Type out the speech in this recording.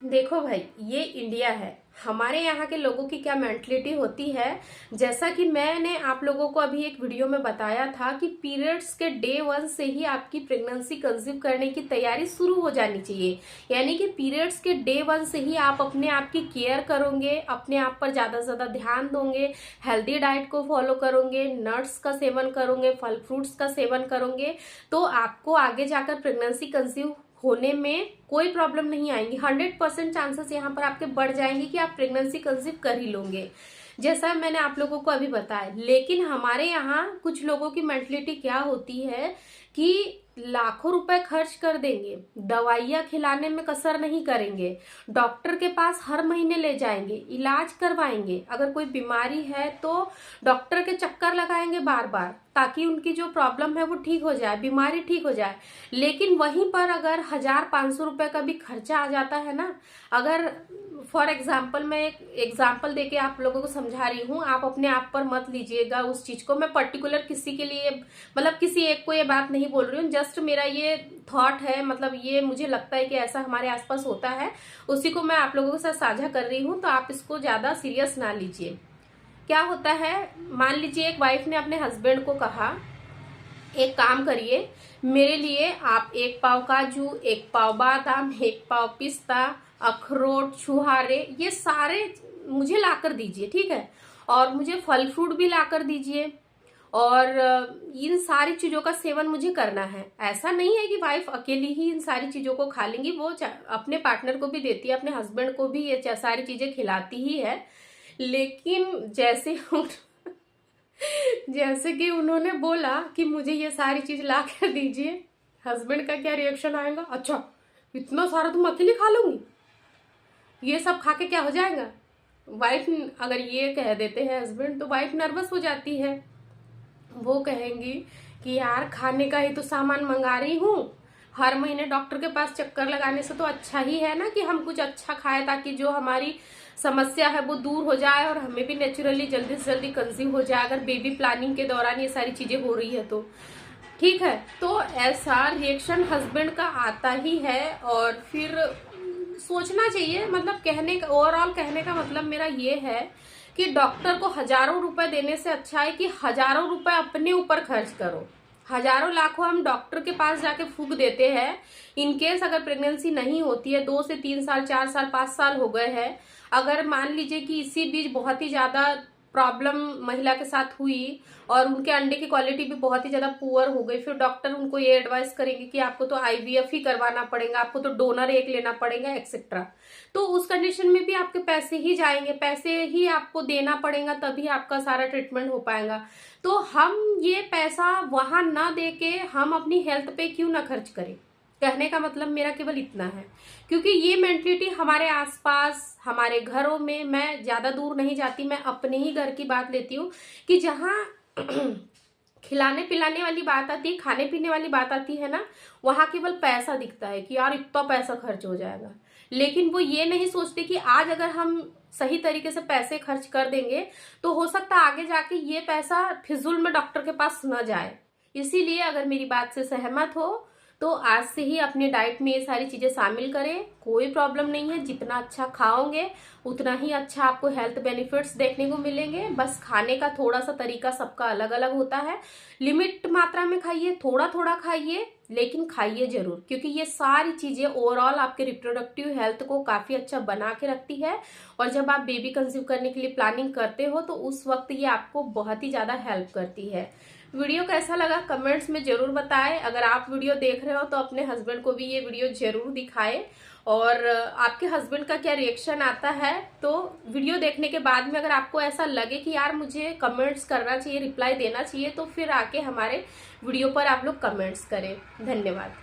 देखो भाई, ये इंडिया है। हमारे यहाँ के लोगों की क्या मेंटलिटी होती है, जैसा कि मैंने आप लोगों को अभी एक वीडियो में बताया था कि पीरियड्स के डे 1 से ही आपकी प्रेगनेंसी कंसीव करने की तैयारी शुरू हो जानी चाहिए। यानी कि पीरियड्स के डे 1 से ही आप अपने आप की केयर करोगे, अपने आप पर ज्यादा से ज्यादा ध्यान दोगे, हेल्दी डाइट को फॉलो करोगे, नट्स का सेवन करोगे, फल फ्रूट्स का सेवन करोगे, तो आपको आगे जाकर प्रेगनेंसी कंसीव होने में कोई प्रॉब्लम नहीं आएंगी। 100% चांसेस यहाँ पर आपके बढ़ जाएंगे कि आप प्रेगनेंसी कंसीव कर ही लोगे, जैसा मैंने आप लोगों को अभी बताया। लेकिन हमारे यहाँ कुछ लोगों की मेंटलिटी क्या होती है कि लाखों रुपए खर्च कर देंगे, दवाइयाँ खिलाने में कसर नहीं करेंगे, डॉक्टर के पास हर महीने ले जाएंगे, इलाज करवाएंगे, अगर कोई बीमारी है तो डॉक्टर के चक्कर लगाएंगे बार बार ताकि उनकी जो प्रॉब्लम है वो ठीक हो जाए, बीमारी ठीक हो जाए। लेकिन वहीं पर अगर 1,000-500 रुपए का भी खर्चा आ जाता है ना, अगर फॉर एग्जाम्पल मैं एक एग्जाम्पल देके आप लोगों को समझा रही हूँ, आप अपने आप पर मत लीजिएगा उस चीज को। मैं पर्टिकुलर किसी के लिए मतलब किसी एक को ये बात नहीं बोल रही हूँ, जस्ट मेरा ये थॉट है, मतलब ये मुझे लगता है कि ऐसा हमारे आसपास होता है, उसी को मैं आप लोगों के साथ साझा कर रही हूँ, तो आप इसको ज्यादा सीरियस ना लीजिए। क्या होता है, मान लीजिए एक वाइफ ने अपने हस्बैंड को कहा, एक काम करिए, मेरे लिए आप 1 पाव काजू, 1 पाव बादाम, 1 पाव पिस्ता, अखरोट, छुहारे, ये सारे मुझे लाकर दीजिए, ठीक है, और मुझे फल फ्रूट भी लाकर दीजिए, और इन सारी चीजों का सेवन मुझे करना है। ऐसा नहीं है कि वाइफ अकेली ही इन सारी चीजों को खा लेंगी, वो अपने पार्टनर को भी देती है, अपने हस्बैंड को भी ये सारी चीजें खिलाती ही है। लेकिन जैसे कि उन्होंने बोला कि मुझे ये सारी चीज ला कर दीजिए, हस्बैंड का क्या रिएक्शन आएगा, अच्छा इतना सारा तुम अकेले खा लोगी, ये सब खा के क्या हो जाएगा। वाइफ अगर ये कह देते हैं हस्बैंड, तो वाइफ नर्वस हो जाती है, वो कहेंगी कि यार खाने का ही तो सामान मंगा रही हूँ, हर महीने डॉक्टर के पास चक्कर लगाने से तो अच्छा ही है ना कि हम कुछ अच्छा खाएं, ताकि जो हमारी समस्या है वो दूर हो जाए और हमें भी नेचुरली जल्दी से जल्दी कंसीव हो जाए, अगर बेबी प्लानिंग के दौरान ये सारी चीजें हो रही है तो। ठीक है, तो ऐसा रिएक्शन हस्बैंड का आता ही है। और फिर सोचना चाहिए, मतलब कहने का ओवरऑल कहने का मतलब मेरा ये है कि डॉक्टर को हजारों रुपए देने से अच्छा है कि हजारों रुपए अपने ऊपर खर्च करो। हजारों लाखों हम डॉक्टर के पास जाके फूक देते हैं, इनकेस अगर प्रेगनेंसी नहीं होती है, 2 से 3 साल, 4 साल, 5 साल हो गए हैं, अगर मान लीजिए कि इसी बीच बहुत ही ज्यादा प्रॉब्लम महिला के साथ हुई और उनके अंडे की क्वालिटी भी बहुत ही ज्यादा पुअर हो गई, फिर डॉक्टर उनको ये एडवाइस करेंगे कि आपको तो आईवीएफ ही करवाना पड़ेगा, आपको तो डोनर एक लेना पड़ेगा, एक्सेट्रा। तो उस कंडीशन में भी आपके पैसे ही जाएंगे, पैसे ही आपको देना पड़ेगा, तभी आपका सारा ट्रीटमेंट हो पाएगा। तो हम ये पैसा वहां ना देके हम अपनी हेल्थ पे क्यों ना खर्च करें, कहने का मतलब मेरा केवल इतना है। क्योंकि ये मेंटलिटी हमारे आसपास, हमारे घरों में, मैं ज्यादा दूर नहीं जाती, मैं अपने ही घर की बात लेती हूँ कि जहाँ खिलाने पिलाने वाली बात आती है, खाने पीने वाली बात आती है ना, वहां केवल पैसा दिखता है कि यार इतना पैसा खर्च हो जाएगा। लेकिन वो ये नहीं सोचते कि आज अगर हम सही तरीके से पैसे खर्च कर देंगे तो हो सकता है आगे जाके ये पैसा फिजूल में डॉक्टर के पास न जाए। इसीलिए अगर मेरी बात से सहमत हो तो आज से ही अपने डाइट में ये सारी चीजें शामिल करें, कोई प्रॉब्लम नहीं है। जितना अच्छा खाओगे उतना ही अच्छा आपको हेल्थ बेनिफिट्स देखने को मिलेंगे। बस खाने का थोड़ा सा तरीका सबका अलग अलग होता है, लिमिट मात्रा में खाइए, थोड़ा थोड़ा खाइए, लेकिन खाइए जरूर, क्योंकि ये सारी चीजें ओवरऑल आपके रिप्रोडक्टिव हेल्थ को काफी अच्छा बना के रखती है। और जब आप बेबी कंसीव करने के लिए प्लानिंग करते हो तो उस वक्त ये आपको बहुत ही ज्यादा हेल्प करती है। वीडियो कैसा लगा कमेंट्स में जरूर बताएं। अगर आप वीडियो देख रहे हो तो अपने हस्बैंड को भी ये वीडियो जरूर दिखाएं, और आपके हस्बैंड का क्या रिएक्शन आता है। तो वीडियो देखने के बाद में अगर आपको ऐसा लगे कि यार मुझे कमेंट्स करना चाहिए, रिप्लाई देना चाहिए, तो फिर आके हमारे वीडियो पर आप लोग कमेंट्स करें। धन्यवाद।